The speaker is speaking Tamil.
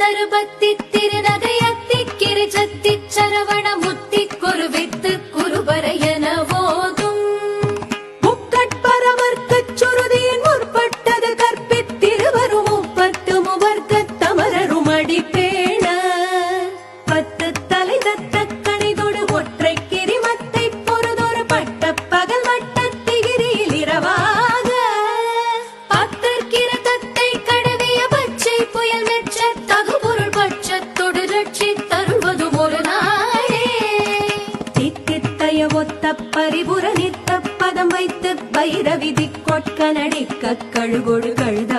தருபத்தி திருநகையத்தி கிரிஜத்தி சரவண முத்தி குருவித்து குருபரையன போதும் முக்கட்பரவர்க்கச் சுருதியின் முற்பட்டது கற்பித்திருவரும் முப்பத்து முவர்க்கத் தமரரும் அடிப்பேண பத்து தலை தத்த கணிதொடு ஒற்றை கிரிமத்தை பொறுதொரு பட்ட பகல் வட்டத்திகிரியில் இரவாக பத்தற்கிரதத்தை கடவிய பச்சை புயல் மெச்ச தகுபொருள் பட்சத்தொடு ரட்சி தருள்வதும் ஒரு நாளே தித்தித்தய ஒத்த பரிபுர நித்த பதம் வைத்து பைரவிதி கொட்க நடிக்க கழுகொடு கழுத